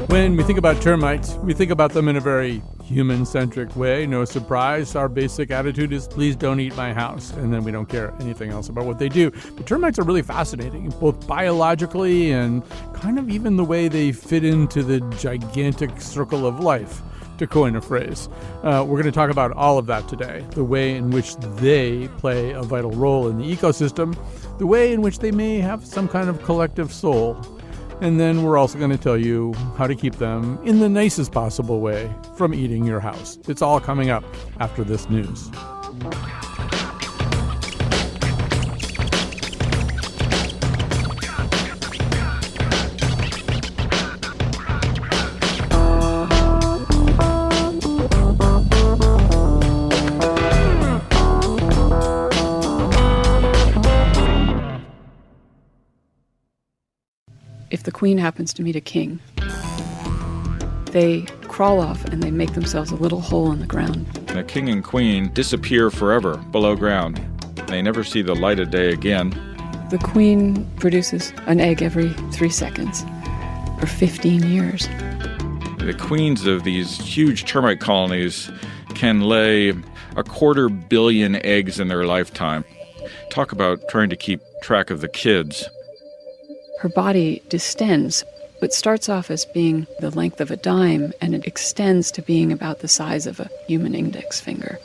When we think about termites, we think about them in a very human-centric way. No surprise, our basic attitude is, please don't eat my house. And then we don't care anything else about what they do. But termites are really fascinating, both biologically and kind of even the way they fit into the gigantic circle of life, to coin a phrase. We're going to talk about all of that today, the way in which they play a vital role in the ecosystem, the way in which they may have some kind of collective soul. And then we're also going to tell you how to keep them in the nicest possible way from eating your house. It's all coming up after this news. If the queen happens to meet a king, they crawl off and they make themselves a little hole in the ground. The king and queen disappear forever below ground. They never see the light of day again. The queen produces an egg every 3 seconds for 15 years. The queens of these huge termite colonies can lay 250 million eggs in their lifetime. Talk about trying to keep track of the kids. Her body distends. It starts off as being the length of a dime, and it extends to being about the size of a human index finger.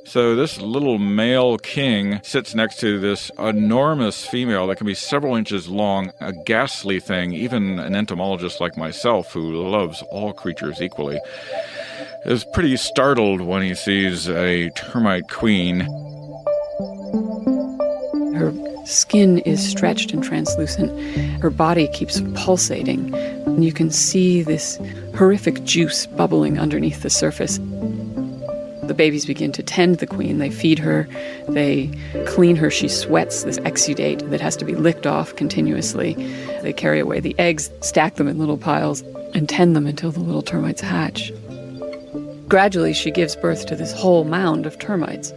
So this little male king sits next to this enormous female that can be several inches long, a ghastly thing. Even an entomologist like myself, who loves all creatures equally, is pretty startled when he sees a termite queen. Her skin is stretched and translucent. Her body keeps pulsating. And you can see this horrific juice bubbling underneath the surface. The babies begin to tend the queen. They feed her. They clean her. She sweats this exudate that has to be licked off continuously. They carry away the eggs, stack them in little piles, and tend them until the little termites hatch. Gradually, she gives birth to this whole mound of termites.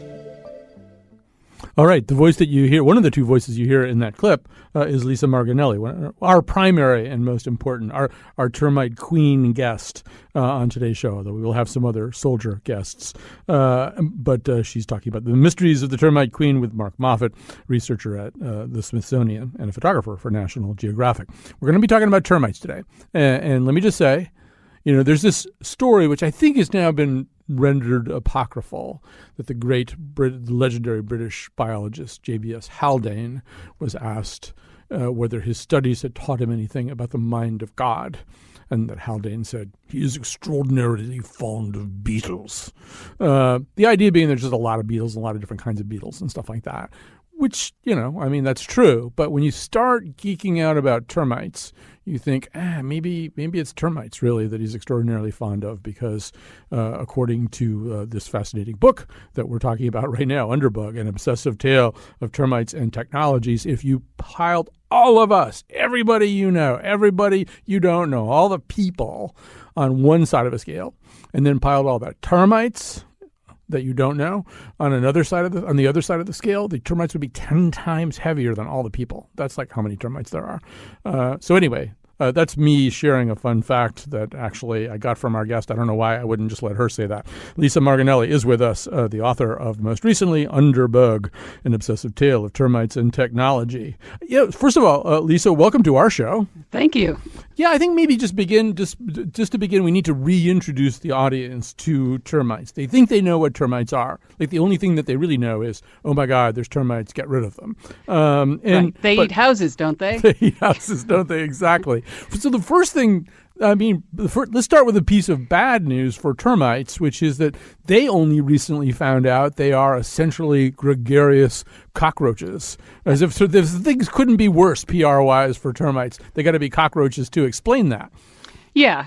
All right, the voice that you hear, one of the two voices you hear in that clip is Lisa Margonelli, our primary and most important, our termite queen guest on today's show, although we will have some other soldier guests. But she's talking about the mysteries of the termite queen with Mark Moffat, researcher at the Smithsonian and a photographer for National Geographic. We're going to be talking about termites today. And let me just say, there's this story which I think has now been rendered apocryphal, that the great legendary British biologist J.B.S. Haldane was asked whether his studies had taught him anything about the mind of God, and that Haldane said, he is extraordinarily fond of beetles. The idea being there's just a lot of beetles, a lot of different kinds of beetles and stuff like that, which, that's true. But when you start geeking out about termites, you think, maybe it's termites, really, that he's extraordinarily fond of, because according to this fascinating book that we're talking about right now, Underbug, An Obsessive Tale of Termites and Technologies, if you piled all of us, everybody you know, everybody you don't know, all the people on one side of a scale, and then piled all the termites that you don't know on the other side of the scale, the termites would be 10 times heavier than all the people. That's like how many termites there are. So anyway, that's me sharing a fun fact that actually I got from our guest. I don't know why I wouldn't just let her say that. Lisa Margonelli is with us, the author of most recently Underbug, An Obsessive Tale of Termites and Technology. Yeah, first of all, Lisa, welcome to our show. Thank you. Yeah, I think maybe just to begin, we need to reintroduce the audience to termites. They think they know what termites are. Like the only thing that they really know is, oh my God, there's termites, get rid of them. Right. They eat houses, don't they? They eat houses, don't they? Exactly. So the first thing, let's start with a piece of bad news for termites, which is that they only recently found out they are essentially gregarious cockroaches. As if things couldn't be worse PR-wise for termites. They got to be cockroaches too. Explain that. Yeah.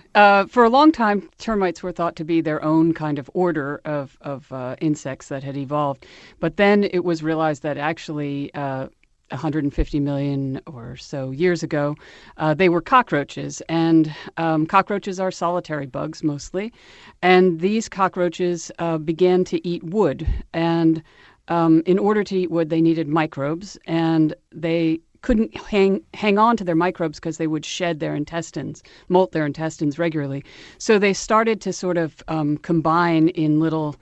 For a long time, termites were thought to be their own kind of order of insects that had evolved. But then it was realized that actually 150 million or so years ago, they were cockroaches. And cockroaches are solitary bugs mostly. And these cockroaches began to eat wood. And in order to eat wood, they needed microbes. And they couldn't hang on to their microbes because they would shed their intestines, molt their intestines regularly. So they started to sort of combine in little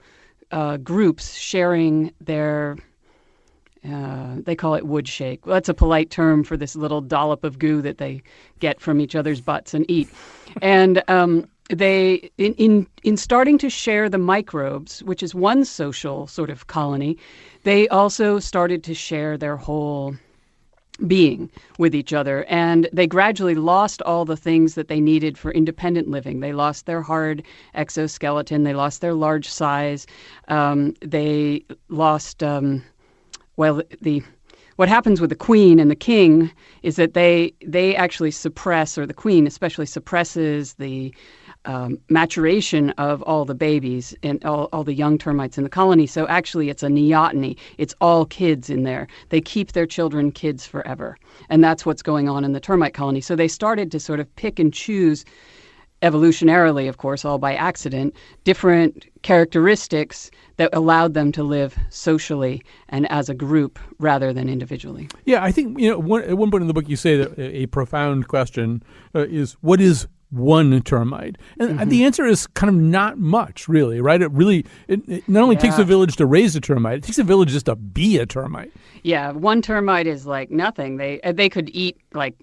groups, sharing their they call it wood shake. Well, that's a polite term for this little dollop of goo that they get from each other's butts and eat. And they, in starting to share the microbes, which is one social sort of colony, they also started to share their whole being with each other. And they gradually lost all the things that they needed for independent living. They lost their hard exoskeleton. They lost their large size. They lost... what happens with the queen and the king is that they actually suppress, or the queen especially suppresses the maturation of all the babies and all the young termites in the colony. So actually it's a neoteny. It's all kids in there. They keep their children kids forever. And that's what's going on in the termite colony. So they started to sort of pick and choose, evolutionarily, of course, all by accident, different characteristics that allowed them to live socially and as a group rather than individually. Yeah, I think, at one point in the book you say that a profound question is, what is one termite? And the answer is kind of not much, really, right? It not only takes a village to raise a termite, it takes a village just to be a termite. Yeah, one termite is like nothing. They could eat like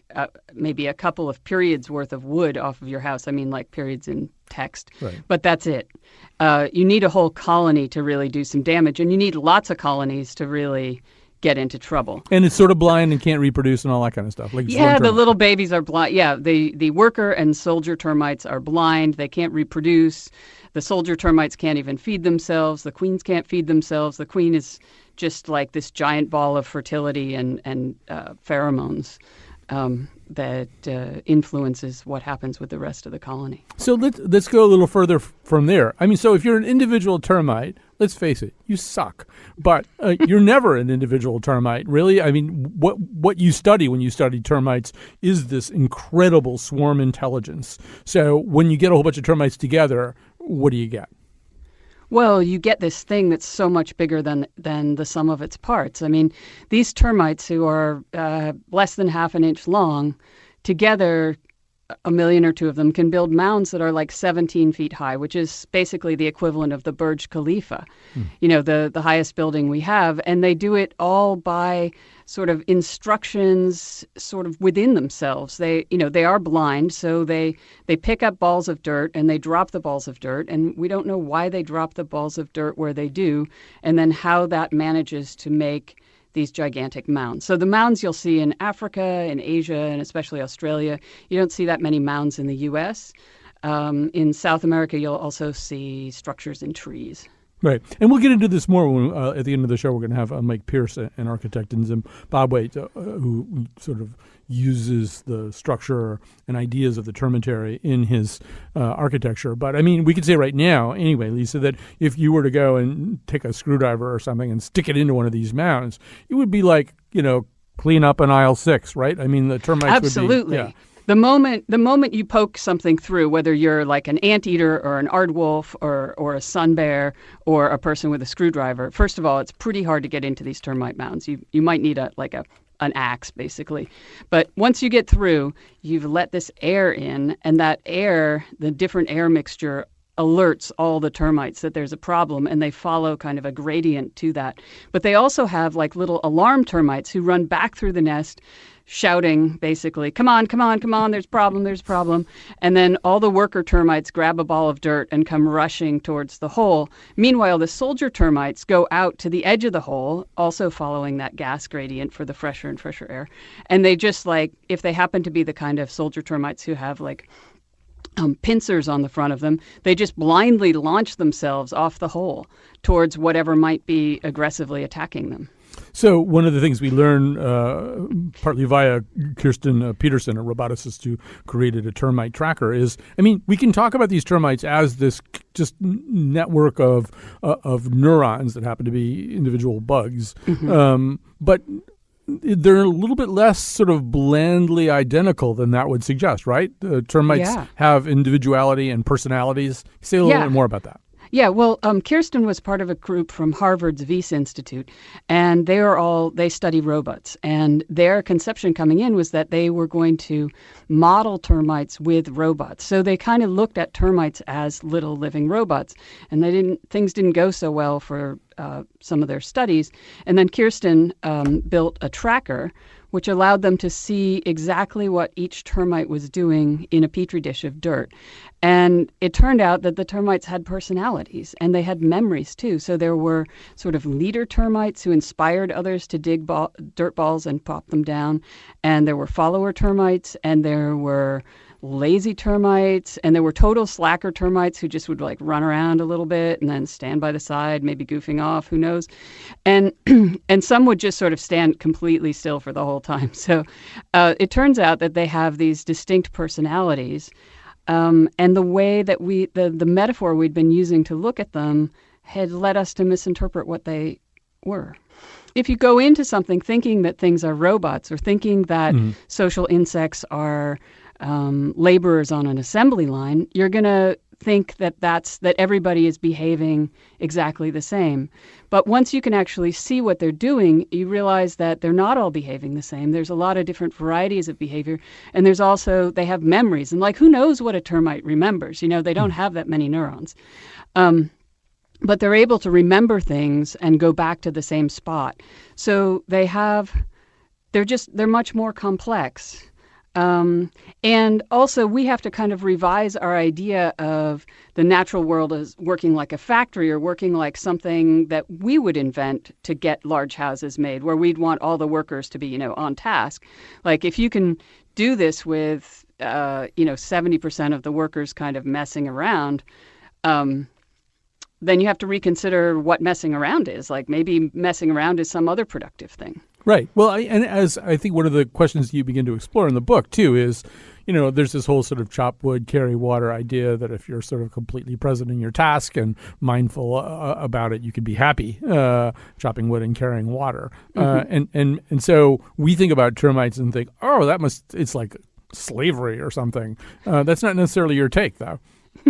maybe a couple of periods worth of wood off of your house. I mean, like periods in text. Right. But that's it. You need a whole colony to really do some damage, and you need lots of colonies to really get into trouble. And it's sort of blind and can't reproduce and all that kind of stuff. Like the little babies are blind. Yeah, the worker and soldier termites are blind. They can't reproduce. The soldier termites can't even feed themselves. The queens can't feed themselves. The queen is just like this giant ball of fertility and pheromones that influences what happens with the rest of the colony. So let's go a little further from there. I mean, so if you're an individual termite, let's face it, you suck. But you're never an individual termite, really. I mean, what you study when you study termites is this incredible swarm intelligence. So when you get a whole bunch of termites together, what do you get? Well, you get this thing that's so much bigger than the sum of its parts. I mean, these termites who are less than half an inch long, together, a million or two of them can build mounds that are like 17 feet high, which is basically the equivalent of the Burj Khalifa, the highest building we have. And they do it all by sort of instructions sort of within themselves. They are blind, so they pick up balls of dirt and they drop the balls of dirt. And we don't know why they drop the balls of dirt where they do, and then how that manages to make these gigantic mounds. So the mounds you'll see in Africa, in Asia, and especially Australia. You don't see that many mounds in the U.S. In South America, you'll also see structures in trees. Right. And we'll get into this more when, at the end of the show. We're going to have Mike Pierce, an architect in Zimbabwe, who sort of uses the structure and ideas of the termitary in his architecture. But, I mean, we could say right now, anyway, Lisa, that if you were to go and take a screwdriver or something and stick it into one of these mounds, it would be like, clean up an aisle 6, right? I mean, the termites Absolutely. would be... Yeah. The moment you poke something through, whether you're like an anteater or an aardwolf or a sun bear or a person with a screwdriver, first of all, it's pretty hard to get into these termite mounds. You might need an axe, basically. But once you get through, you've let this air in, and that air, the different air mixture, alerts all the termites that there's a problem, and they follow kind of a gradient to that. But they also have like little alarm termites who run back through the nest, shouting basically, come on, there's a problem. And then all the worker termites grab a ball of dirt and come rushing towards the hole. Meanwhile, the soldier termites go out to the edge of the hole, also following that gas gradient for the fresher and fresher air. And they just if they happen to be the kind of soldier termites who have pincers on the front of them, they just blindly launch themselves off the hole towards whatever might be aggressively attacking them. So one of the things we learn, partly via Kirsten Peterson, a roboticist who created a termite tracker, is, I mean, we can talk about these termites as this just network of neurons that happen to be individual bugs, but they're a little bit less sort of blandly identical than that would suggest, right? Termites have individuality and personalities. Say a little bit more about that. Yeah, well, Kirsten was part of a group from Harvard's Wyss Institute, and they study robots. And their conception coming in was that they were going to model termites with robots. So they kind of looked at termites as little living robots, and things didn't go so well for some of their studies. And then Kirsten built a tracker which allowed them to see exactly what each termite was doing in a petri dish of dirt. And it turned out that the termites had personalities and they had memories too. So there were sort of leader termites who inspired others to dig dirt balls and pop them down. And there were follower termites, and there were lazy termites, and there were total slacker termites who just would like run around a little bit and then stand by the side, maybe goofing off, who knows. And and some would just sort of stand completely still for the whole time. So it turns out that they have these distinct personalities. And the way that the metaphor we'd been using to look at them had led us to misinterpret what they were. If you go into something thinking that things are robots or thinking that social insects are laborers on an assembly line, you're going to think that everybody is behaving exactly the same. But once you can actually see what they're doing, you realize that they're not all behaving the same. There's a lot of different varieties of behavior. And there's also, they have memories. And like, who knows what a termite remembers? They don't have that many neurons. But they're able to remember things and go back to the same spot. So they're much more complex. And also we have to kind of revise our idea of the natural world as working like a factory or working like something that we would invent to get large houses made, where we'd want all the workers to be, on task. Like if you can do this with, 70% of the workers kind of messing around, then you have to reconsider what messing around is. Like maybe messing around is some other productive thing. Right. Well, and as I think one of the questions you begin to explore in the book, too, is, there's this whole sort of chop wood, carry water idea that if you're sort of completely present in your task and mindful about it, you could be happy chopping wood and carrying water. And so we think about termites and think, it's like slavery or something. That's not necessarily your take, though.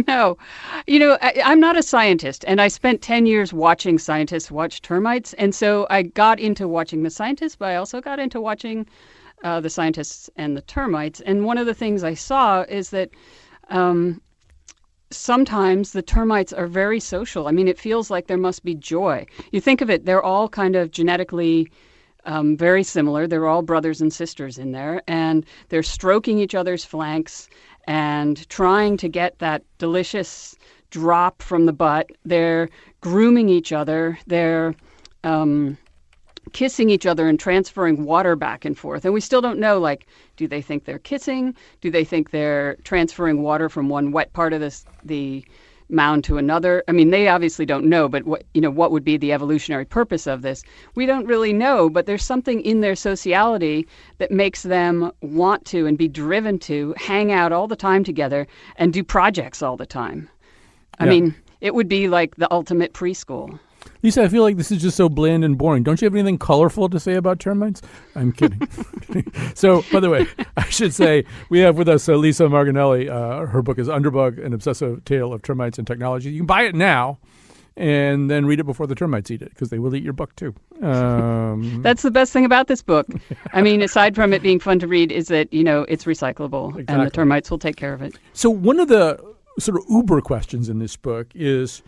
No. I'm not a scientist, and I spent 10 years watching scientists watch termites. And so I got into watching the scientists, but I also got into watching the scientists and the termites. And one of the things I saw is that sometimes the termites are very social. I mean, it feels like there must be joy. You think of it, they're all kind of genetically very similar. They're all brothers and sisters in there, and they're stroking each other's flanks and trying to get that delicious drop from the butt. They're grooming each other. They're kissing each other and transferring water back and forth. And we still don't know, do they think they're kissing? Do they think they're transferring water from one wet part of the mound to another? I mean, they obviously don't know, but what would be the evolutionary purpose of this? We don't really know, but there's something in their sociality that makes them want to and be driven to hang out all the time together and do projects all the time. I mean, it would be like the ultimate preschool. Lisa, I feel like this is just so bland and boring. Don't you have anything colorful to say about termites? I'm kidding. So, by the way, I should say we have with us Lisa Marginelli. Her book is Underbug, An Obsessive Tale of Termites and Technology. You can buy it now and then read it before the termites eat it, because they will eat your book too. That's the best thing about this book. I mean, aside from it being fun to read, is that, it's recyclable. Exactly. And the termites will take care of it. So one of the sort of uber questions in this book is,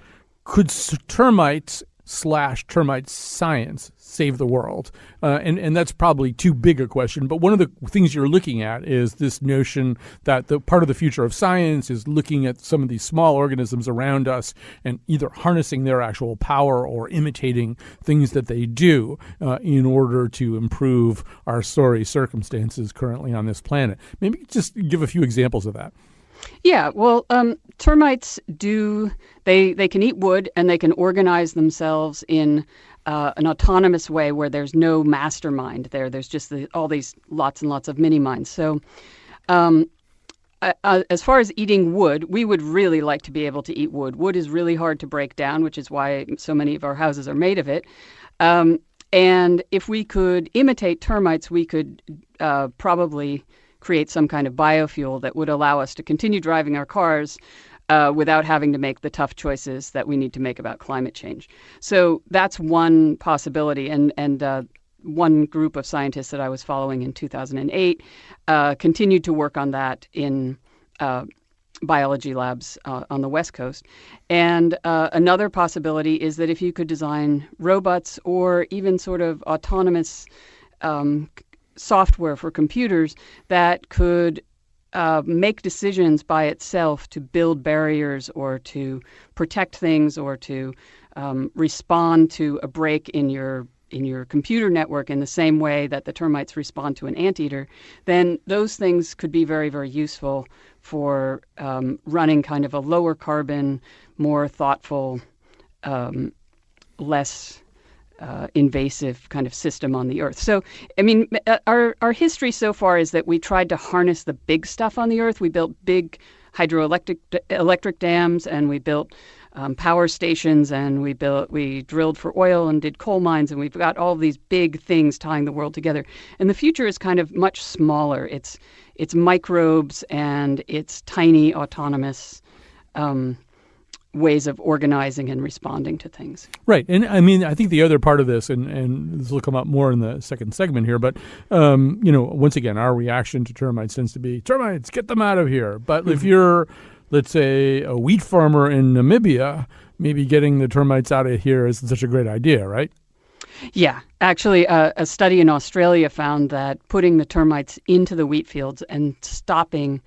could termites / termite science save the world? And that's probably too big a question. But one of the things you're looking at is this notion that the part of the future of science is looking at some of these small organisms around us and either harnessing their actual power or imitating things that they do in order to improve our sorry circumstances currently on this planet. Maybe just give a few examples of that. Yeah, well, termites they can eat wood, and they can organize themselves in an autonomous way where there's no mastermind there. There's just all these lots and lots of mini minds. So as far as eating wood, we would really like to be able to eat wood. Wood is really hard to break down, which is why so many of our houses are made of it. And if we could imitate termites, we could probably create some kind of biofuel that would allow us to continue driving our cars without having to make the tough choices that we need to make about climate change. So that's one possibility. And one group of scientists that I was following in 2008 continued to work on that in biology labs on the West Coast. And another possibility is that if you could design robots or even sort of autonomous software for computers that could make decisions by itself to build barriers or to protect things or to respond to a break in your computer network in the same way that the termites respond to an anteater, then those things could be very, very useful for running kind of a lower carbon, more thoughtful, less invasive kind of system on the Earth. So, I mean, our history so far is that we tried to harness the big stuff on the Earth. We built big electric dams, and we built power stations, and we drilled for oil and did coal mines, and we've got all these big things tying the world together. And the future is kind of much smaller. It's microbes and it's tiny autonomous ways of organizing and responding to things. Right. And I mean, I think the other part of this, and this will come up more in the second segment here, but, once again, our reaction to termites tends to be, termites, get them out of here. But if you're, let's say, a wheat farmer in Namibia, maybe getting the termites out of here isn't such a great idea, right? Yeah. Actually, a study in Australia found that putting the termites into the wheat fields and stopping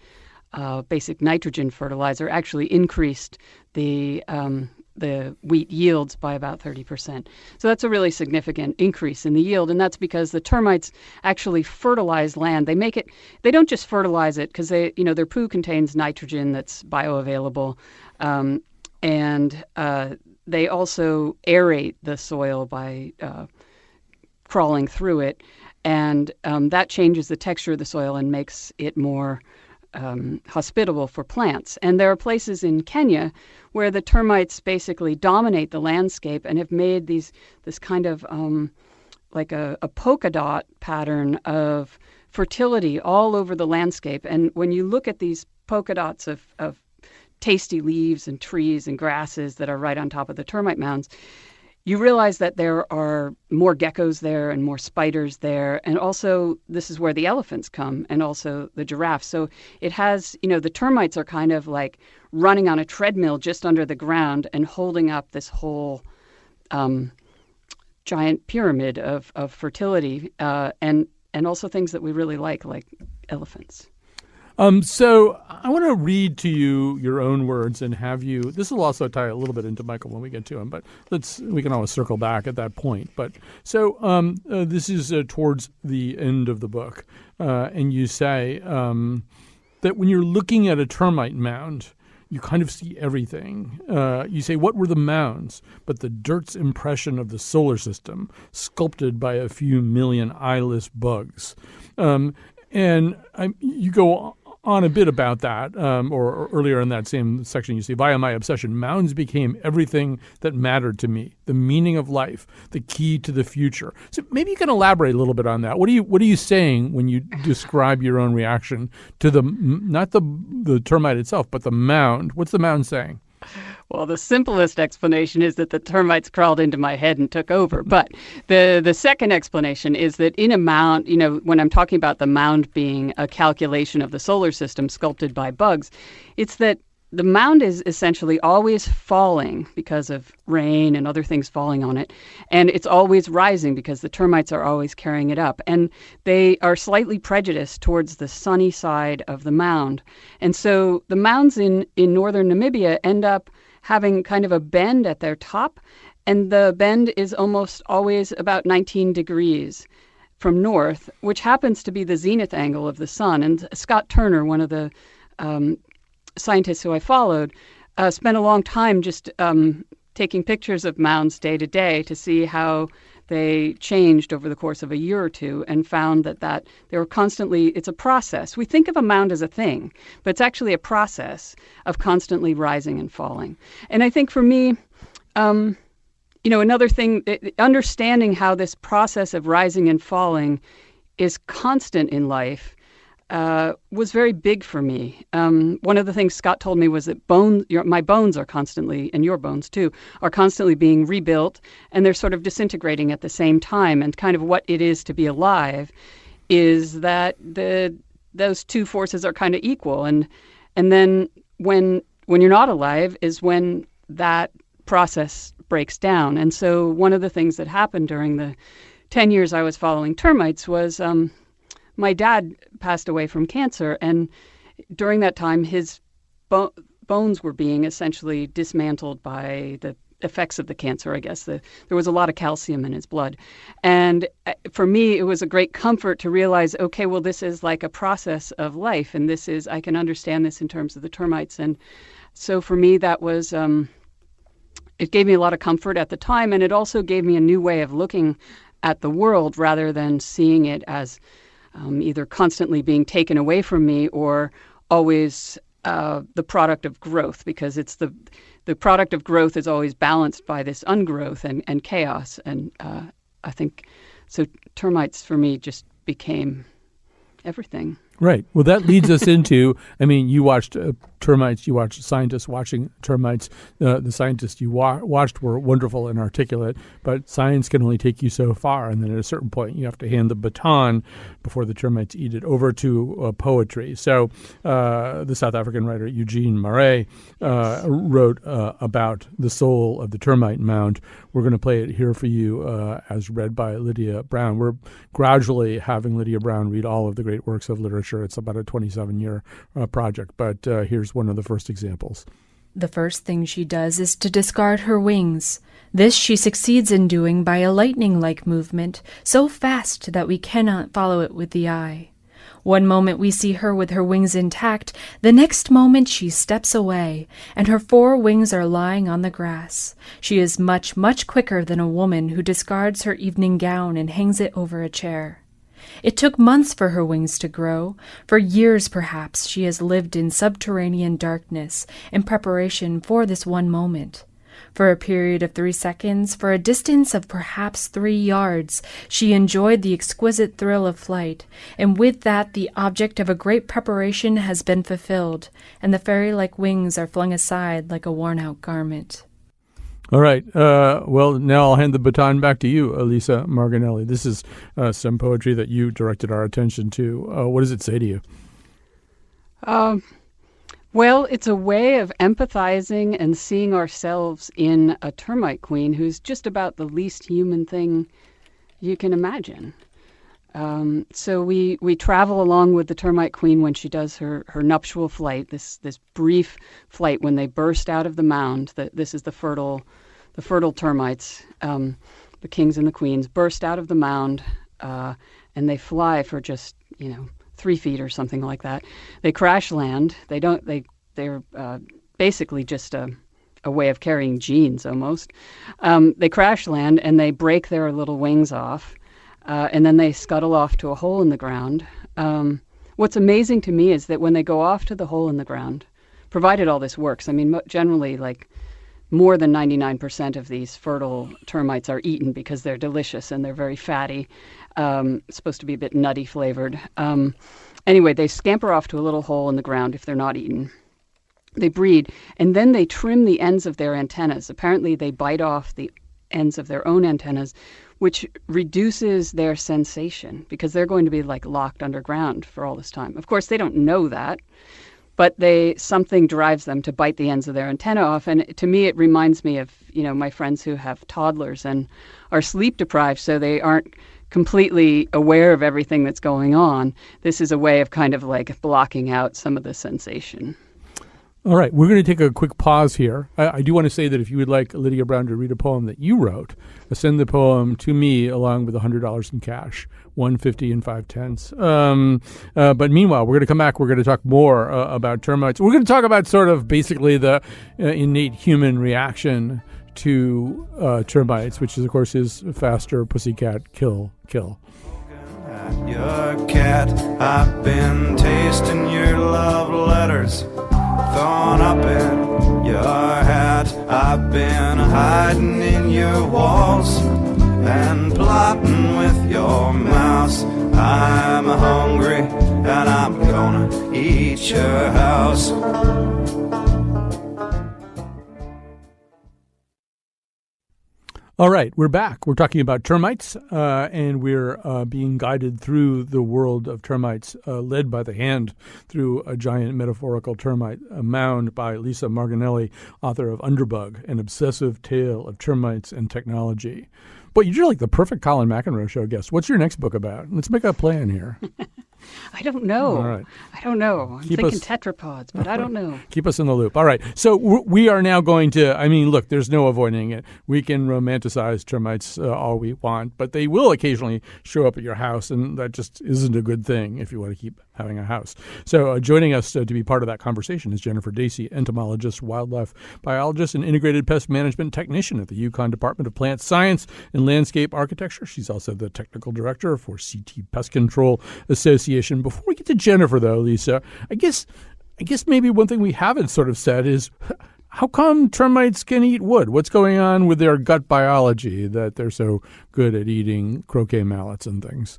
basic nitrogen fertilizer actually increased the wheat yields by about 30%. So that's a really significant increase in the yield, and that's because the termites actually fertilize land. They don't just fertilize it because their poo contains nitrogen that's bioavailable, and they also aerate the soil by crawling through it, and that changes the texture of the soil and makes it more hospitable for plants. And there are places in Kenya where the termites basically dominate the landscape and have made this kind of like a polka dot pattern of fertility all over the landscape. And when you look at these polka dots of tasty leaves and trees and grasses that are right on top of the termite mounds, you realize that there are more geckos there and more spiders there. And also, this is where the elephants come and also the giraffes. So it has, the termites are kind of like running on a treadmill just under the ground and holding up this whole giant pyramid of fertility and also things that we really like elephants. So I want to read to you your own words and have you. This will also tie a little bit into Michael when we get to him, but we can always circle back at that point. But so this is towards the end of the book, and you say that when you're looking at a termite mound, you kind of see everything. You say, what were the mounds but the dirt's impression of the solar system, sculpted by a few million eyeless bugs? And you go on a bit about that, or earlier in that same section, you say, via my obsession, mounds became everything that mattered to me, the meaning of life, the key to the future. So maybe you can elaborate a little bit on that. What are you saying when you describe your own reaction to not the termite itself, but the mound? What's the mound saying? Well, the simplest explanation is that the termites crawled into my head and took over. But the second explanation is that in a mound, when I'm talking about the mound being a calculation of the solar system sculpted by bugs, it's that the mound is essentially always falling because of rain and other things falling on it. And it's always rising because the termites are always carrying it up. And they are slightly prejudiced towards the sunny side of the mound. And so the mounds in northern Namibia end up having kind of a bend at their top. And the bend is almost always about 19 degrees from north, which happens to be the zenith angle of the sun. And Scott Turner, one of the scientists who I followed, spent a long time just taking pictures of mounds day to day to see how they changed over the course of a year or two, and found that they were constantly, it's a process. We think of a mound as a thing, but it's actually a process of constantly rising and falling. And I think for me, another thing, understanding how this process of rising and falling is constant in life was very big for me. One of the things Scott told me was that my bones are constantly, and your bones too, are constantly being rebuilt, and they're sort of disintegrating at the same time. And kind of what it is to be alive is that those two forces are kind of equal. And then when you're not alive is when that process breaks down. And so one of the things that happened during the 10 years I was following termites was my dad passed away from cancer, and during that time his bones were being essentially dismantled by the effects of the cancer, I guess. There was a lot of calcium in his blood. And for me, it was a great comfort to realize, okay, well, this is like a process of life, and I can understand this in terms of the termites. And so for me, that was, it gave me a lot of comfort at the time, and it also gave me a new way of looking at the world rather than seeing it as either constantly being taken away from me or always the product of growth, because it's the product of growth is always balanced by this ungrowth and chaos. And I think so termites for me just became everything. Right. Well, that leads us into, I mean, you watched termites, you watched scientists watching termites. The scientists you watched were wonderful and articulate, but science can only take you so far. And then at a certain point, you have to hand the baton before the termites eat it over to poetry. So the South African writer Eugene Marais wrote about the soul of the termite mound. We're going to play it here for you as read by Lydia Brown. We're gradually having Lydia Brown read all of the great works of literature. It's about a 27-year project, but here's one of the first examples. The first thing she does is to discard her wings. This she succeeds in doing by a lightning-like movement, so fast that we cannot follow it with the eye. One moment we see her with her wings intact, the next moment she steps away, and her 4 wings are lying on the grass. She is much, much quicker than a woman who discards her evening gown and hangs it over a chair. It took months for her wings to grow. For years, perhaps, she has lived in subterranean darkness in preparation for this one moment. For a period of 3 seconds, for a distance of perhaps 3 yards, she enjoyed the exquisite thrill of flight, and with that the object of a great preparation has been fulfilled, and the fairy-like wings are flung aside like a worn-out garment. All right. Well, now I'll hand the baton back to you, Elisa Marginelli. This is some poetry that you directed our attention to. What does it say to you? Well, it's a way of empathizing and seeing ourselves in a termite queen who's just about the least human thing you can imagine. So we travel along with the termite queen when she does her nuptial flight, this brief flight when they burst out of the mound. This is the fertile termites, the kings and the queens, burst out of the mound, and they fly for just 3 feet or something like that. They crash land. They're basically just a way of carrying genes almost. They crash land and they break their little wings off. And then they scuttle off to a hole in the ground. What's amazing to me is that when they go off to the hole in the ground, provided all this works, I mean, generally, like, more than 99% of these fertile termites are eaten because they're delicious and they're very fatty, supposed to be a bit nutty flavored. Anyway, they scamper off to a little hole in the ground if they're not eaten. They breed, and then they trim the ends of their antennas. Apparently, they bite off the ends of their own antennas, which reduces their sensation because they're going to be like locked underground for all this time. Of course, they don't know that, but something drives them to bite the ends of their antenna off. And to me, it reminds me of, my friends who have toddlers and are sleep deprived, so they aren't completely aware of everything that's going on. This is a way of kind of like blocking out some of the sensation. All right, we're going to take a quick pause here. I do want to say that if you would like Lydia Brown to read a poem that you wrote, send the poem to me along with $100 in cash, $150 and 5/10. But meanwhile, we're going to come back. We're going to talk more about termites. We're going to talk about sort of basically the innate human reaction to termites, which is, of course, is faster, pussycat, kill. Your cat, I've been tasting your love letters, thrown up in your hat. I've been hiding in your walls and plotting with your mouse. I'm hungry and I'm eat your house. All right, we're back. We're talking about termites, and we're being guided through the world of termites, led by the hand through a giant metaphorical termite, a mound by Lisa Marginelli, author of Underbug, an obsessive tale of termites and technology. Boy, you're like the perfect Colin McEnroe show guest. What's your next book about? Let's make a plan here. I don't know. All right. I don't know. I'm thinking tetrapods, but I don't know. Keep us in the loop. All right. So we are now going to, look, there's no avoiding it. We can romanticize termites all we want, but they will occasionally show up at your house, and that just isn't a good thing if you want to keep having a house. So joining us to be part of that conversation is Jennifer Dacey, entomologist, wildlife biologist, and integrated pest management technician at the UConn Department of Plant Science and Landscape Architecture. She's also the technical director for CT Pest Control Association. Before we get to Jennifer, though, Lisa, I guess maybe one thing we haven't sort of said is, how come termites can eat wood? What's going on with their gut biology that they're so good at eating croquet mallets and things?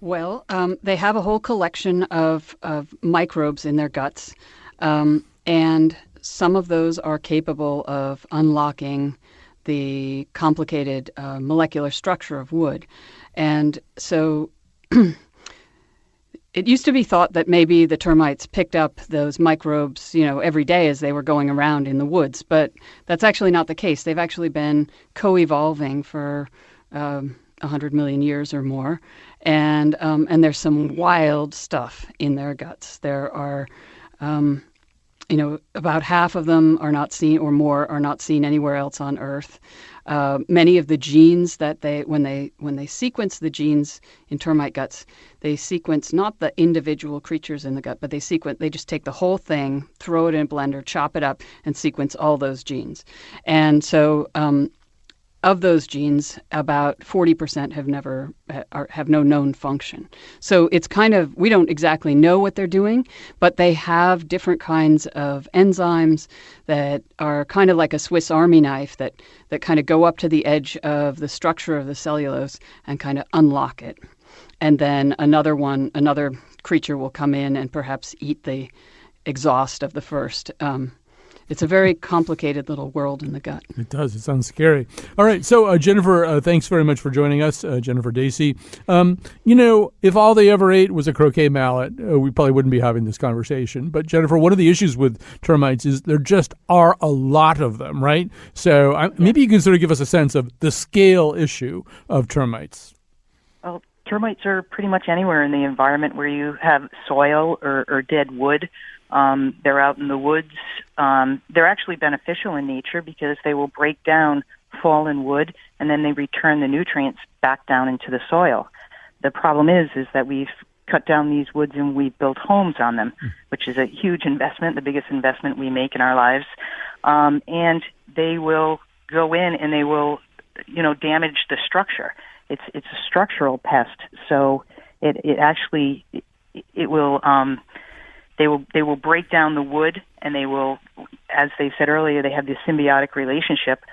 Well, they have a whole collection of microbes in their guts, and some of those are capable of unlocking the complicated molecular structure of wood. And so it used to be thought that maybe the termites picked up those microbes, every day as they were going around in the woods, but that's actually not the case. They've actually been co-evolving for 100 million years or more, and there's some wild stuff in their guts. There are, about half of them are not seen, or more are not seen anywhere else on Earth. Many of the genes that when they sequence the genes in termite guts, they sequence not the individual creatures in the gut, but they just take the whole thing, throw it in a blender, chop it up, and sequence all those genes. And so of those genes, about 40% have no known function. So it's kind of, we don't exactly know what they're doing, but they have different kinds of enzymes that are kind of like a Swiss Army knife that kind of go up to the edge of the structure of the cellulose and kind of unlock it. And then another creature will come in and perhaps eat the exhaust of the first. It's a very complicated little world in the gut. It does. It sounds scary. All right. So, Jennifer, thanks very much for joining us, Jennifer Dacey. If all they ever ate was a croquet mallet, we probably wouldn't be having this conversation. But, Jennifer, one of the issues with termites is there just are a lot of them, right? So maybe you can sort of give us a sense of the scale issue of termites. Well, termites are pretty much anywhere in the environment where you have soil or dead wood. They're out in the woods. They're actually beneficial in nature because they will break down fallen wood and then they return the nutrients back down into the soil. The problem is that we've cut down these woods and we've built homes on them, which is a huge investment, the biggest investment we make in our lives. And they will go in and they will, damage the structure. It's a structural pest, so it will. They will break down the wood, and they will, as they said earlier, they have this symbiotic relationship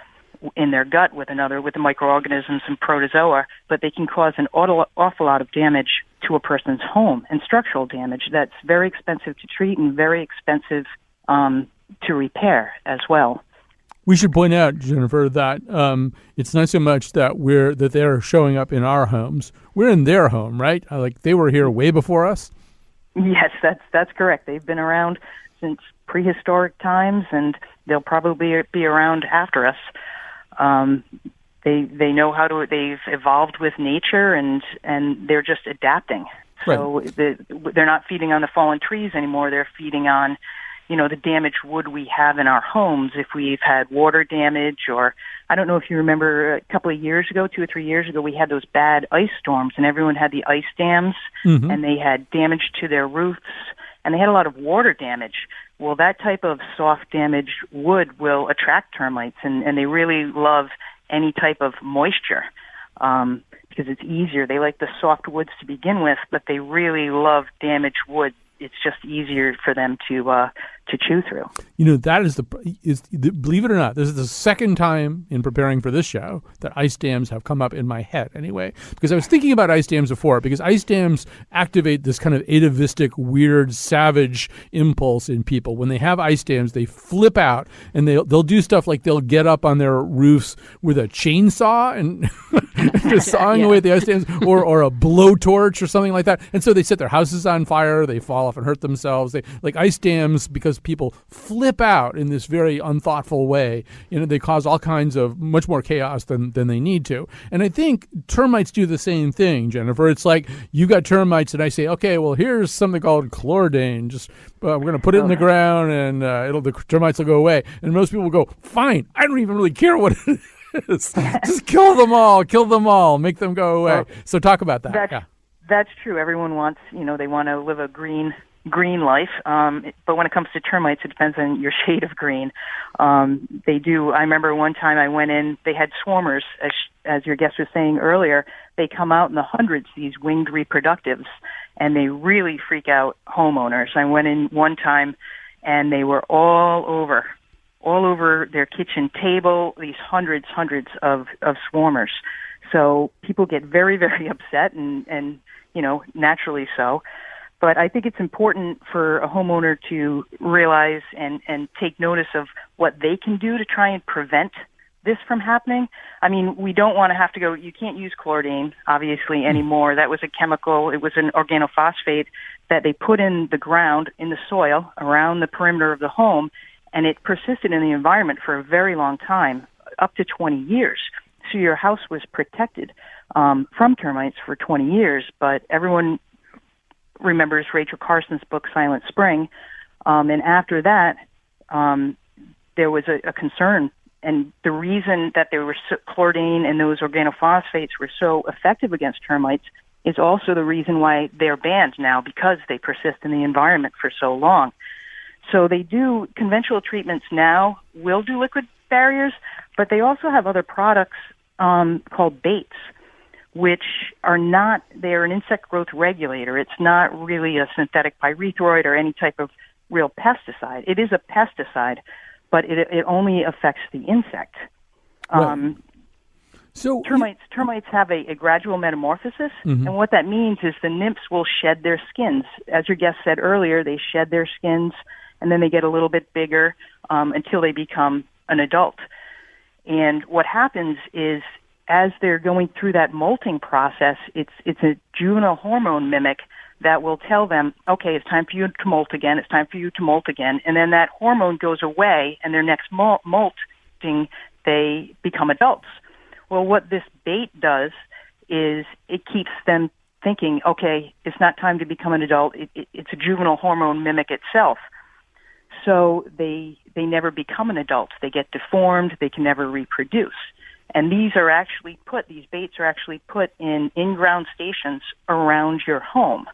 in their gut with the microorganisms and protozoa, but they can cause an awful lot of damage to a person's home, and structural damage that's very expensive to treat and very expensive to repair as well. We should point out, Jennifer, that it's not so much that they're showing up in our homes. We're in their home, right? Like they were here way before us. Yes, that's correct. They've been around since prehistoric times, and they'll probably be around after us. They know how to. They've evolved with nature, and they're just adapting. So right. They're not feeding on the fallen trees anymore. They're feeding on, the damaged wood we have in our homes. If we've had water damage, or I don't know if you remember a couple of years ago, 2 or 3 years ago, we had those bad ice storms, and everyone had the ice dams, and they had damage to their roofs, and they had a lot of water damage. Well, that type of soft damaged wood will attract termites, and they really love any type of moisture because it's easier. They like the soft woods to begin with, but they really love damaged wood. It's just easier for them to chew through. That is believe it or not, this is the second time in preparing for this show that ice dams have come up in my head anyway, because I was thinking about ice dams before, because ice dams activate this kind of atavistic, weird, savage impulse in people. When they have ice dams, they flip out and they'll do stuff like they'll get up on their roofs with a chainsaw and just sawing away at the ice dams, or a blowtorch or something like that. And so they set their houses on fire, they fall off and hurt themselves. They like ice dams because people flip out in this very unthoughtful way. They cause all kinds of much more chaos than they need to. And I think termites do the same thing, Jennifer. It's like you got termites and I say, okay, well, here's something called chloridane. Just we're going to put it in the ground and the termites will go away. And most people will go, fine, I don't even really care what it is. Just kill them all, make them go away. So talk about that. That's true. Everyone wants, they want to live a green life. But when it comes to termites, it depends on your shade of green. They do. I remember one time I went in, they had swarmers, as your guest was saying earlier. They come out in the hundreds, these winged reproductives, and they really freak out homeowners. I went in one time and they were all over their kitchen table, these hundreds of swarmers. So people get very, very upset and naturally so. But I think it's important for a homeowner to realize and take notice of what they can do to try and prevent this from happening. I mean, we don't want to have to go, you can't use chloridane, obviously, anymore. That was a chemical. It was an organophosphate that they put in the ground, in the soil, around the perimeter of the home, and it persisted in the environment for a very long time, up to 20 years. So your house was protected from termites for 20 years, but everyone remembers Rachel Carson's book, Silent Spring. And after that, there was a concern. And the reason that there were chloridane and those organophosphates were so effective against termites is also the reason why they're banned now, because they persist in the environment for so long. So they do, conventional treatments now will do liquid barriers, but they also have other products called baits, which are not, they're an insect growth regulator. It's not really a synthetic pyrethroid or any type of real pesticide. It is a pesticide, but it only affects the insect. Right. So termites have a gradual metamorphosis, and what that means is the nymphs will shed their skins. As your guest said earlier, they shed their skins, and then they get a little bit bigger until they become an adult. And what happens is, as they're going through that molting process, it's a juvenile hormone mimic that will tell them, okay, it's time for you to molt again, it's time for you to molt again, and then that hormone goes away, and their next molting, they become adults. Well, what this bait does is it keeps them thinking, okay, it's not time to become an adult, it's a juvenile hormone mimic itself. So they never become an adult. They get deformed, they can never reproduce. And these baits are actually put in in-ground stations around your home.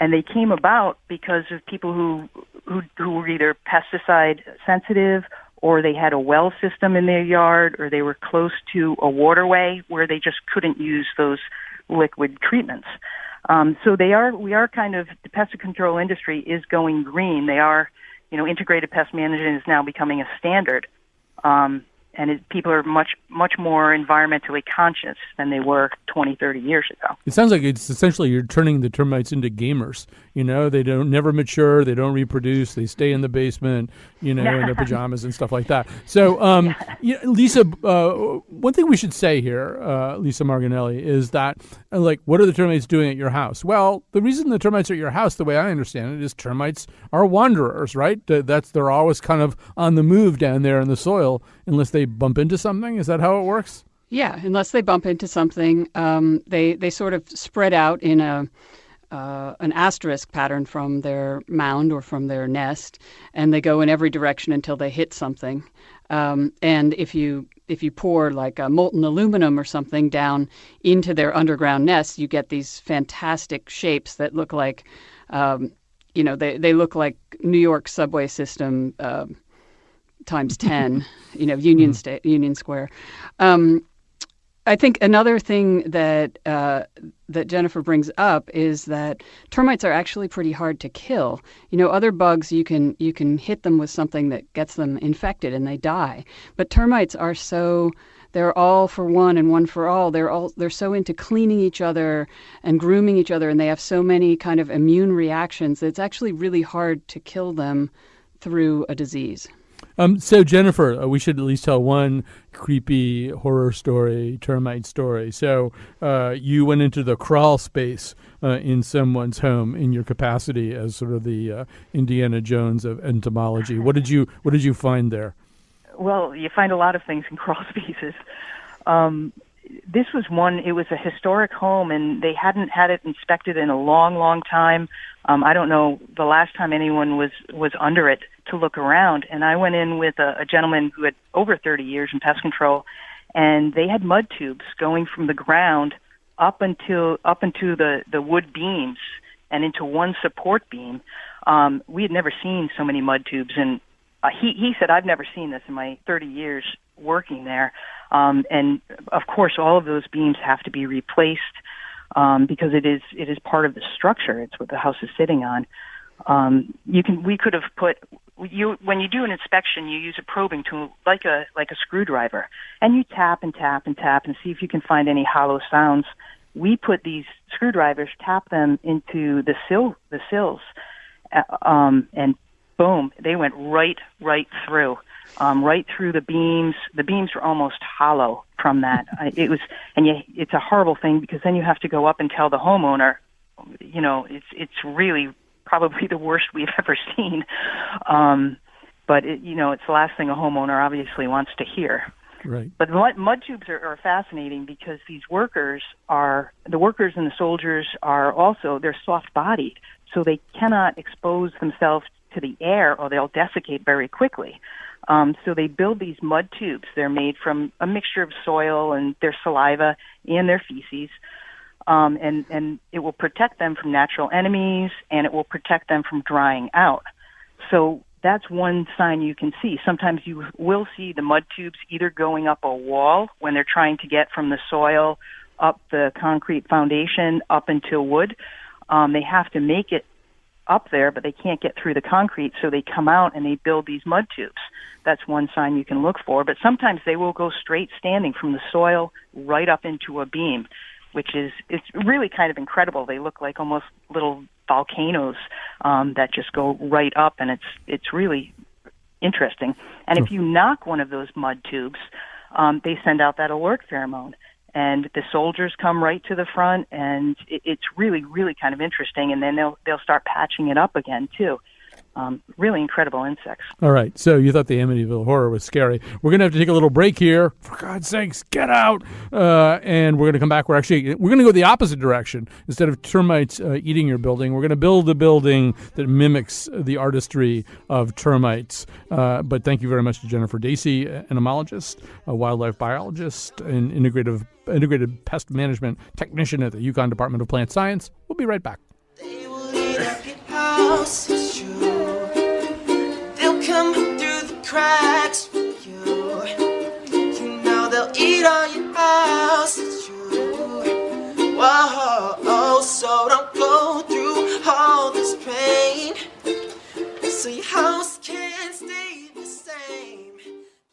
And they came about because of people who were either pesticide sensitive, or they had a well system in their yard, or they were close to a waterway where they just couldn't use those liquid treatments. So we are kind of, the pest control industry is going green. They are, integrated pest management is now becoming a standard. And people are much more environmentally conscious than they were 20, 30 years ago. It sounds like it's essentially you're turning the termites into gamers. They don't never mature, they don't reproduce, they stay in the basement, in their pajamas and stuff like that. So, Lisa, one thing we should say here, Lisa Marginelli, is that, what are the termites doing at your house? Well, the reason the termites are at your house, the way I understand it, is termites are wanderers, right? They're always kind of on the move down there in the soil, unless they bump into something. Is that how it works? Yeah, unless they bump into something, they sort of spread out in an asterisk pattern from their mound or from their nest, and they go in every direction until they hit something. And if you pour like a molten aluminum or something down into their underground nest, you get these fantastic shapes that look like, they look like New York subway system times 10, Union Square. I think another thing that that Jennifer brings up is that termites are actually pretty hard to kill. Other bugs you can hit them with something that gets them infected and they die. But termites are they're all for one and one for all. They're so into cleaning each other and grooming each other, and they have so many kind of immune reactions that it's actually really hard to kill them through a disease. So, Jennifer, we should at least tell one creepy horror story, termite story. So you went into the crawl space in someone's home in your capacity as sort of the Indiana Jones of entomology. What did you find there? Well, you find a lot of things in crawl spaces. This was one. It was a historic home, and they hadn't had it inspected in a long, long time. I don't know the last time anyone was under it to look around. And I went in with a gentleman who had over 30 years in pest control, and they had mud tubes going from the ground up into the wood beams and into one support beam. We had never seen so many mud tubes, and he said, "I've never seen this in my 30 years working there." And of course, all of those beams have to be replaced because it is part of the structure. It's what the house is sitting on. We could have put when you do an inspection, you use a probing tool like a screwdriver, and you tap and tap and tap and see if you can find any hollow sounds. We put these screwdrivers, tap them into the sills, and boom, they went right through. Right through the beams. The beams were almost hollow from that. It's a horrible thing because then you have to go up and tell the homeowner, it's really probably the worst we've ever seen. But it's the last thing a homeowner obviously wants to hear. Right. But mud tubes are fascinating because the workers and the soldiers are also, they're soft-bodied, so they cannot expose themselves to the air or they'll desiccate very quickly. So they build these mud tubes. They're made from a mixture of soil and their saliva and their feces. And it will protect them from natural enemies, and it will protect them from drying out. So that's one sign you can see. Sometimes you will see the mud tubes either going up a wall when they're trying to get from the soil up the concrete foundation up into wood. They have to make it up there, but they can't get through the concrete, so they come out and they build these mud tubes. That's one sign you can look for. But sometimes they will go straight standing from the soil right up into a beam, it's really kind of incredible. They look like almost little volcanoes that just go right up, and it's really interesting. And if you knock one of those mud tubes, they send out that alert pheromone. And the soldiers come right to the front, and it's really, really kind of interesting. And then they'll start patching it up again, too. Really incredible insects. All right. So you thought the Amityville Horror was scary. We're going to have to take a little break here. For God's sakes, get out. And we're going to come back. We're going to go the opposite direction. Instead of termites eating your building, we're going to build a building that mimics the artistry of termites. But thank you very much to Jennifer Dacey, entomologist, a wildlife biologist, and integrated pest management technician at the UConn Department of Plant Science. We'll be right back. They will eat up your house, it's true. They'll come through the cracks for you. They'll eat all your house, it's true. Whoa, so don't go through all this pain, so your house can't stay the same.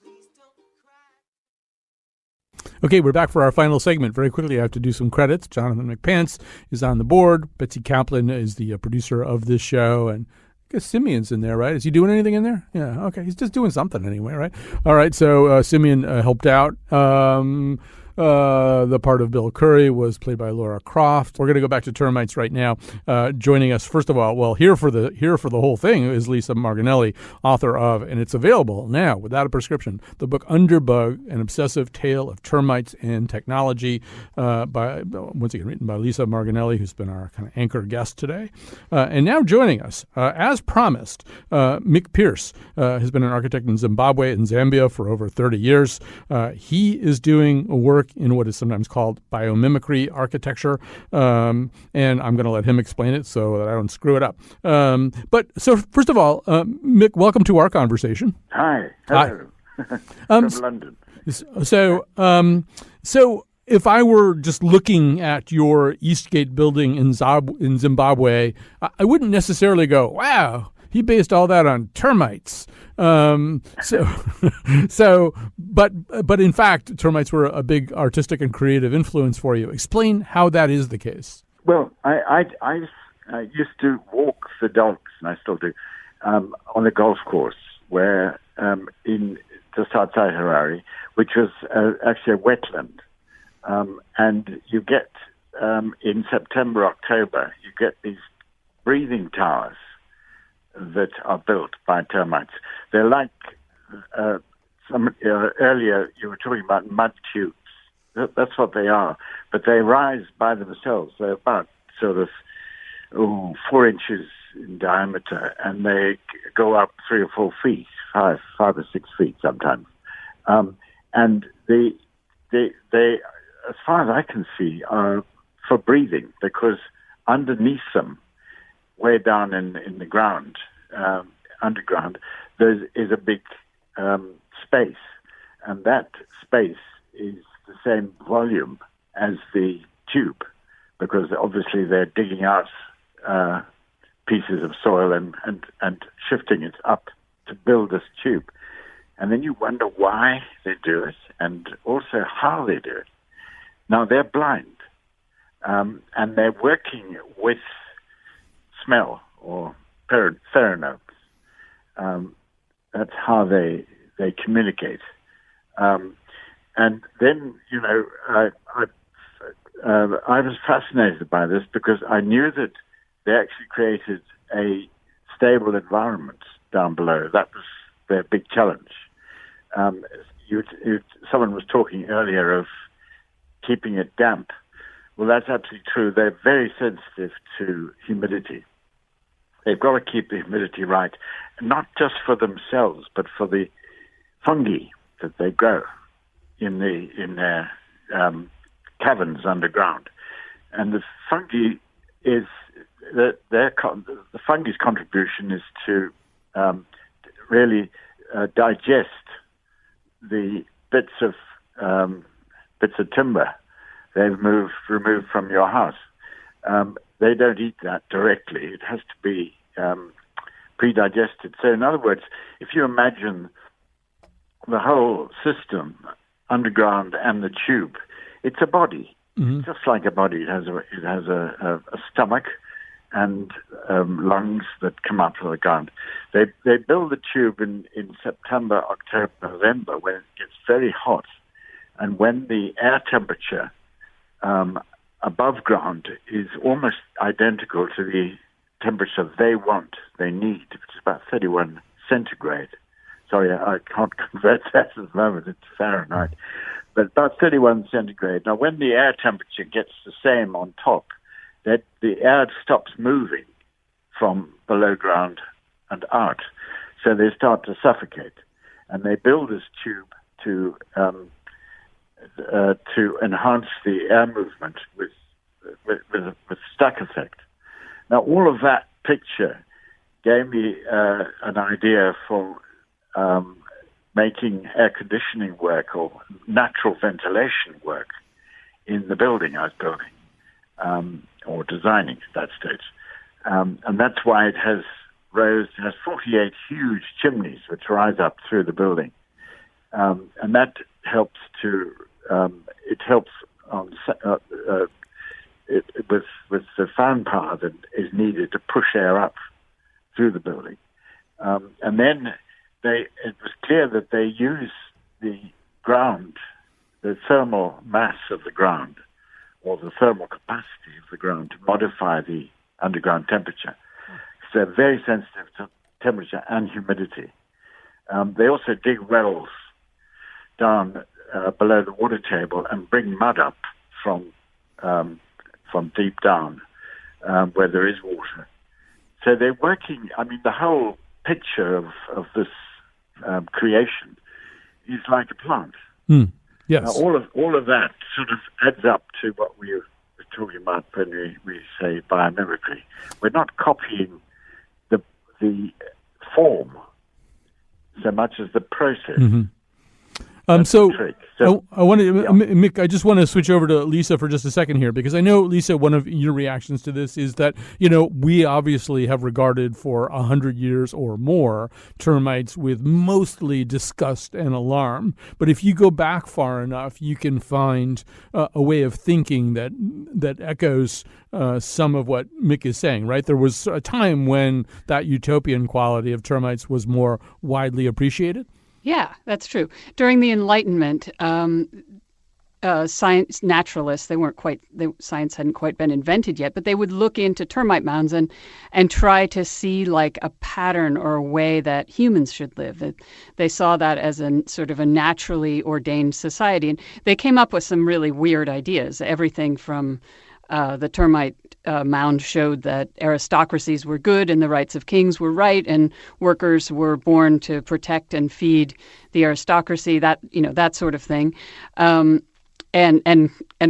Please don't cry. Okay, we're back for our final segment. Very quickly, I have to do some credits. Jonathan McPants is on the board. Betsy Kaplan is the producer of this show. And I guess Simeon's in there, right? Is he doing anything in there? Yeah, okay. He's just doing something anyway, right? All right, so Simeon helped out. The part of Bill Curry was played by Laura Croft. We're going to go back to termites right now. Joining us, first of all, here for the whole thing is Lisa Marginelli, author of, and it's available now without a prescription, the book Underbug: An Obsessive Tale of Termites and Technology, once again written by Lisa Marginelli, who's been our kind of anchor guest today. And now joining us, as promised, Mick Pierce has been an architect in Zimbabwe and Zambia for over 30 years. He is doing work in what is sometimes called biomimicry architecture, and I'm going to let him explain it so that I don't screw it up. But so first of all, Mick, welcome to our conversation. Hi. Hello. Hi. From London. So if I were just looking at your Eastgate building in Zimbabwe, I wouldn't necessarily go, wow, he based all that on termites. But in fact, termites were a big artistic and creative influence for you. Explain how that is the case. Well, I used to walk the dogs, and I still do, on a golf course where in just outside Harare, which was actually a wetland. And you get, in September, October, you get these breathing towers that are built by termites. They're like, earlier you were talking about mud tubes. That's what they are. But they rise by themselves. They're about sort of 4 inches in diameter, and they go up 3 or 4 feet, 5 or 6 feet sometimes. And they, as far as I can see, are for breathing, because underneath them, way down in the ground, underground, there is a big space, and that space is the same volume as the tube, because obviously they're digging out pieces of soil and shifting it up to build this tube. And then you wonder why they do it, and also how they do it. Now, they're blind, and they're working with smell or pheromones. That's how they communicate. And then, I was fascinated by this because I knew that they actually created a stable environment down below. That was their big challenge. Someone was talking earlier of keeping it damp. Well, that's absolutely true. They're very sensitive to humidity. They've got to keep the humidity right, not just for themselves, but for the fungi that they grow in their caverns underground. And the fungi is the fungi's contribution is to really digest the bits of timber they've removed from your house. They don't eat that directly. It has to be pre-digested. So in other words, if you imagine the whole system, underground and the tube, it's a body. Mm-hmm. Just like a body, it has a stomach and lungs that come up from the ground. They build the tube in September, October, November, when it gets very hot, and when the air temperature above ground is almost identical to the temperature they need, which is about 31 centigrade. Sorry, I can't convert that at the moment into Fahrenheit, but about 31 centigrade. Now, when the air temperature gets the same on top, that the air stops moving from below ground and out, so they start to suffocate, and they build this tube to enhance the air movement with stack effect. Now, all of that picture gave me an idea for making air conditioning work or natural ventilation work in the building I was building, or designing at that stage. And that's why it has 48 huge chimneys which rise up through the building. And that helps with the fan power that is needed to push air up through the building. And then it was clear that they use the ground, the thermal mass of the ground, or the thermal capacity of the ground to modify the underground temperature. So they're very sensitive to temperature and humidity. They also dig wells down below the water table and bring mud up from deep down where there is water. So they're working, the whole picture of this creation is like a plant. Yes. Now, all of that sort of adds up to what we were talking about when we say biomimicry. We're not copying the form so much as the process. Mm-hmm. That's So the trick. So I want to, Mick, I just want to switch over to Lisa for just a second here, because I know, Lisa, one of your reactions to this is that, we obviously have regarded for 100 years or more termites with mostly disgust and alarm. But if you go back far enough, you can find a way of thinking that echoes some of what Mick is saying, right? There was a time when that utopian quality of termites was more widely appreciated. Yeah, that's true. During the Enlightenment, science naturalists, science hadn't quite been invented yet, but they would look into termite mounds and try to see like a pattern or a way that humans should live. That they saw that as a sort of a naturally ordained society, and they came up with some really weird ideas. Everything from the termite mound showed that aristocracies were good and the rights of kings were right, and workers were born to protect and feed the aristocracy. That sort of thing, and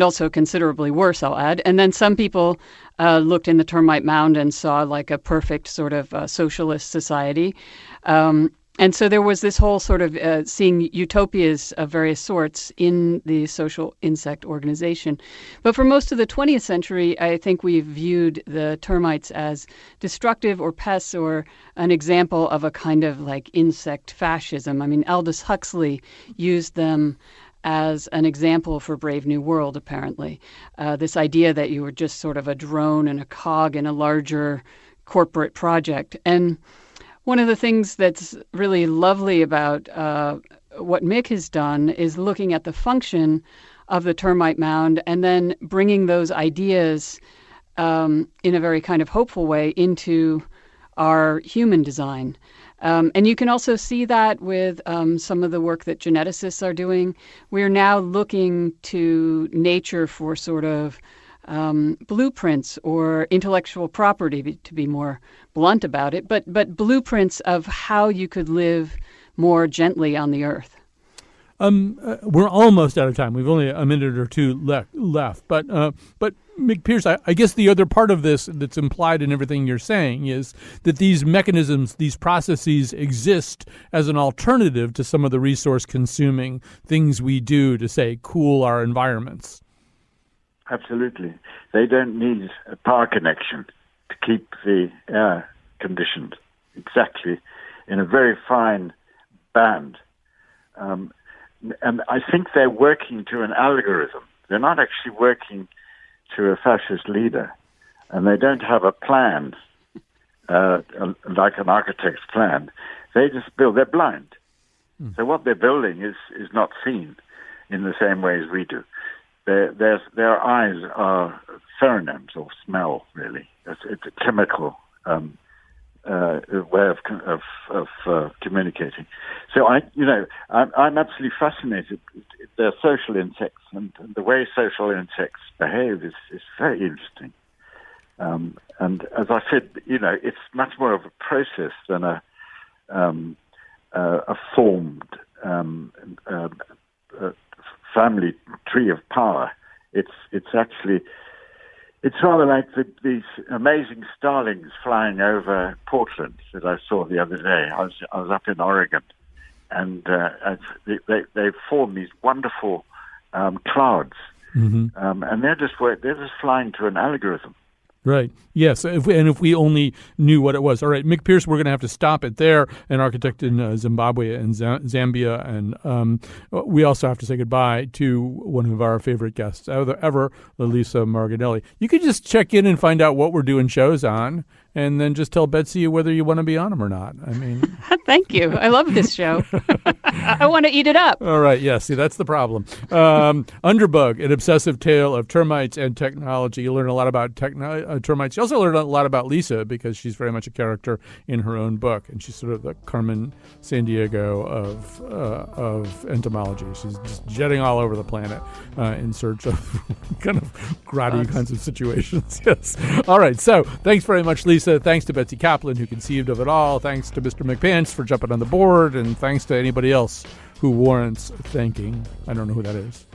also considerably worse, I'll add. And then some people looked in the termite mound and saw like a perfect sort of socialist society. And so there was this whole sort of seeing utopias of various sorts in the social insect organization. But for most of the 20th century, I think we viewed the termites as destructive or pests or an example of a kind of like insect fascism. I mean, Aldous Huxley used them as an example for Brave New World, apparently. This idea that you were just sort of a drone and a cog in a larger corporate project. And one of the things that's really lovely about what Mick has done is looking at the function of the termite mound and then bringing those ideas in a very kind of hopeful way into our human design. And you can also see that with some of the work that geneticists are doing. We're now looking to nature for sort of blueprints or intellectual property, to be more blunt about it, but blueprints of how you could live more gently on the earth. We're almost out of time. We've only a minute or two left. But Mick Pierce, I guess the other part of this that's implied in everything you're saying is that these mechanisms, these processes exist as an alternative to some of the resource-consuming things we do to, say, cool our environments. Absolutely. They don't need a power connection to keep the air conditioned exactly in a very fine band. And I think they're working to an algorithm. They're not actually working to a fascist leader. And they don't have a plan, like an architect's plan. They just build. They're blind. So what they're building is not seen in the same way as we do. Their eyes are pheromones or smell, really. It's a chemical way of communicating. So I'm absolutely fascinated. They're social insects, and the way social insects behave is very interesting. And as I said, it's much more of a process than a formed family tree of power. It's actually, it's rather like these amazing starlings flying over Portland that I saw the other day. I was up in Oregon, and they form these wonderful clouds, and they're just flying to an algorithm. Right. Yes. If we only knew what it was. All right, Mick Pierce, we're going to have to stop it there. An architect in Zimbabwe and Zambia. And we also have to say goodbye to one of our favorite guests ever, Lisa Marginelli. You could just check in and find out what we're doing shows on, and then just tell Betsy whether you want to be on them or not. I mean, thank you. I love this show. I want to eat it up. All right. Yeah. See, that's the problem. Underbug, an obsessive tale of termites and technology. You learn a lot about termites. You also learn a lot about Lisa because she's very much a character in her own book, and she's sort of the Carmen Sandiego of entomology. She's just jetting all over the planet in search of kind of grotty kinds of situations. Yes. All right. So thanks very much, Lisa. Thanks to Betsy Kaplan, who conceived of it all. Thanks to Mr. McPants for jumping on the board, and thanks to anybody else who warrants thanking. I don't know who that is.